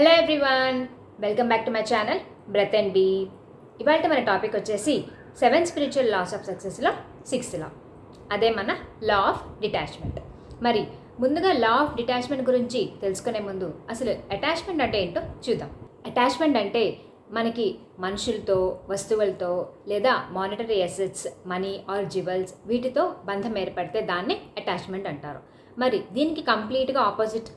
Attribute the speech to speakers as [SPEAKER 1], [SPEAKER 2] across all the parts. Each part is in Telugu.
[SPEAKER 1] Hello everyone, welcome back to my channel breath and be. ఇవాళ మన టాపిక్ వచ్చేసి 7 స్పిరిచువల్ లాస్ ఆఫ్ సక్సెస్లో 6th లా, అదే మన లా ఆఫ్ డిటాచ్మెంట్. మరి ముందుగా లా ఆఫ్ డిటాచ్మెంట్ గురించి తెలుసుకునే ముందు అసలు అటాచ్మెంట్ అంటే ఏంటో చూద్దాం. అటాచ్మెంట్ అంటే మనకి మనుషులతో, వస్తువులతో లేదా monetary assets, money are jewels వీటితో బంధం ఏర్పడితే దాన్ని అటాచ్మెంట్ అంటారు. మరి దీనికి కంప్లీట్గా ఆపోజిట్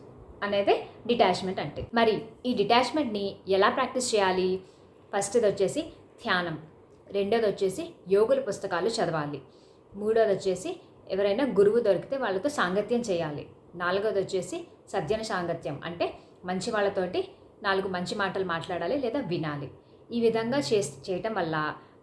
[SPEAKER 1] అనేది డిటాచ్మెంట్ అంటే. మరి ఈ డిటాచ్మెంట్ని ఎలా ప్రాక్టీస్ చేయాలి? ఫస్ట్ది వచ్చేసి ధ్యానం, రెండోది వచ్చేసి యోగుల పుస్తకాలు చదవాలి, మూడోది వచ్చేసి ఎవరైనా గురువు దొరికితే వాళ్ళతో సాంగత్యం చేయాలి, నాలుగోది వచ్చేసి సజ్జన సాంగత్యం అంటే మంచి వాళ్ళతోటి 4 మంచి మాటలు మాట్లాడాలి లేదా వినాలి. ఈ విధంగా చేయటం వల్ల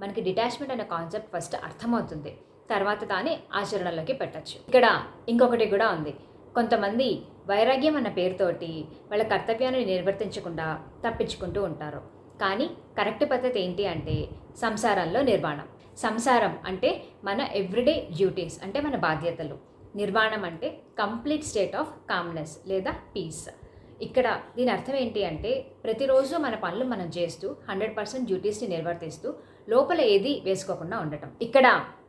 [SPEAKER 1] మనకి డిటాచ్మెంట్ అనే కాన్సెప్ట్ ఫస్ట్ అర్థమవుతుంది, తర్వాత దాన్ని ఆచరణలోకి పెట్టచ్చు. ఇక్కడ ఇంకొకటి కూడా ఉంది. కొంతమంది వైరాగ్యం అన్న పేరుతోటి వాళ్ళ కర్తవ్యాన్ని నిర్వర్తించకుండా తప్పించుకుంటూ ఉంటారు. కానీ కరెక్ట్ పద్ధతి ఏంటి అంటే సంసారంలో నిర్వాణం. సంసారం అంటే మన ఎవ్రీడే డ్యూటీస్, అంటే మన బాధ్యతలు. నిర్వాణం అంటే కంప్లీట్ స్టేట్ ఆఫ్ కామ్నెస్ లేదా పీస్. ఇక్కడ దీని అర్థం ఏంటి అంటే ప్రతిరోజు మన పనులు మనం చేస్తూ 100% డ్యూటీస్ని నిర్వర్తిస్తూ లోపల ఏది వేసుకోకుండా ఉండటం. ఇక్కడ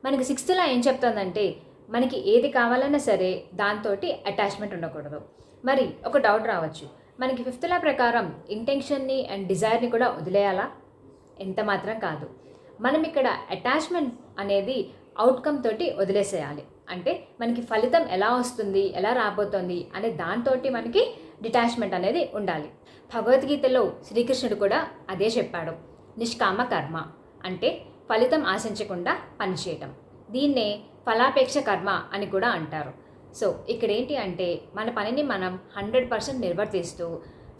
[SPEAKER 1] మనకి 6th లా ఏం చెప్తుందంటే మనకి ఏది కావాలన్నా సరే దాంతో అటాచ్మెంట్ ఉండకూడదు. మరి ఒక డౌట్ రావచ్చు, మనకి 5th లా ప్రకారం ఇంటెన్షన్ని అండ్ డిజైర్ని కూడా వదిలేయాలా? ఎంత మాత్రం కాదు. మనం ఇక్కడ అటాచ్మెంట్ అనేది అవుట్కమ్ తోటి వదిలేసేయాలి. అంటే మనకి ఫలితం ఎలా వస్తుంది, ఎలా రాబోతుంది అనే దాంతో మనకి డిటాచ్మెంట్ అనేది ఉండాలి. భగవద్గీతలో శ్రీకృష్ణుడు కూడా అదే చెప్పాడు. నిష్కామ కర్మ అంటే ఫలితం ఆశించకుండా పనిచేయటం. దీన్నే ఫలాపేక్ష కర్మ అని కూడా అంటారు. సో ఇక్కడ ఏంటి అంటే మన పనిని మనం 100% నిర్వర్తిస్తూ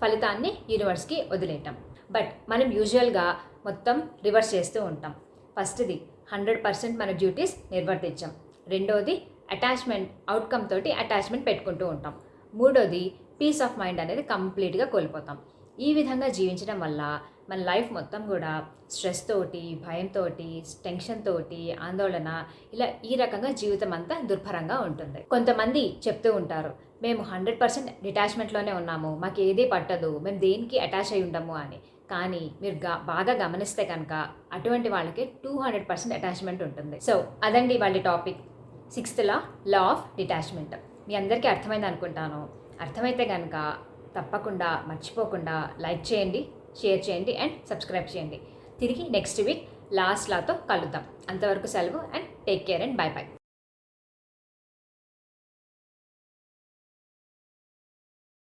[SPEAKER 1] ఫలితాన్ని యూనివర్స్కి వదిలేయటం. బట్ మనం యూజువల్గా మొత్తం రివర్స్ చేస్తూ ఉంటాం. ఫస్ట్ది 100% మన డ్యూటీస్ నిర్వర్తించాం, రెండోది అటాచ్మెంట్ అవుట్కమ్ తోటి అటాచ్మెంట్ పెట్టుకుంటూ ఉంటాం, మూడోది పీస్ ఆఫ్ మైండ్ అనేది కంప్లీట్గా కోల్పోతాం. ఈ విధంగా జీవించడం వల్ల మన లైఫ్ మొత్తం కూడా స్ట్రెస్ తోటి, భయంతో, టెన్షన్ తోటి, ఆందోళన, ఇలా ఈ రకంగా జీవితం అంతా దుర్భరంగా ఉంటుంది. కొంతమంది చెప్తూ ఉంటారు, మేము 100% డిటాచ్మెంట్లోనే ఉన్నాము, మాకు ఏదీ పట్టదు, మేము దేనికి అటాచ్ అయి ఉండము అని. కానీ మీరు బాగా గమనిస్తే కనుక అటువంటి వాళ్ళకి 200% అటాచ్మెంట్ ఉంటుంది. సో అదండి వాళ్ళ topic, 6th law of detachment. మీ అందరికీ అర్థమైంది అనుకుంటాను. అర్థమైతే కనుక తప్పకుండా మర్చిపోకుండా లైక్ చేయండి, షేర్ చేయండి అండ్ సబ్స్క్రైబ్ చేయండి. తిరిగి నెక్స్ట్ వీక్ లాస్ట్ లాతో కలుద్దాం. అంతవరకు సెలవు and take care and by by.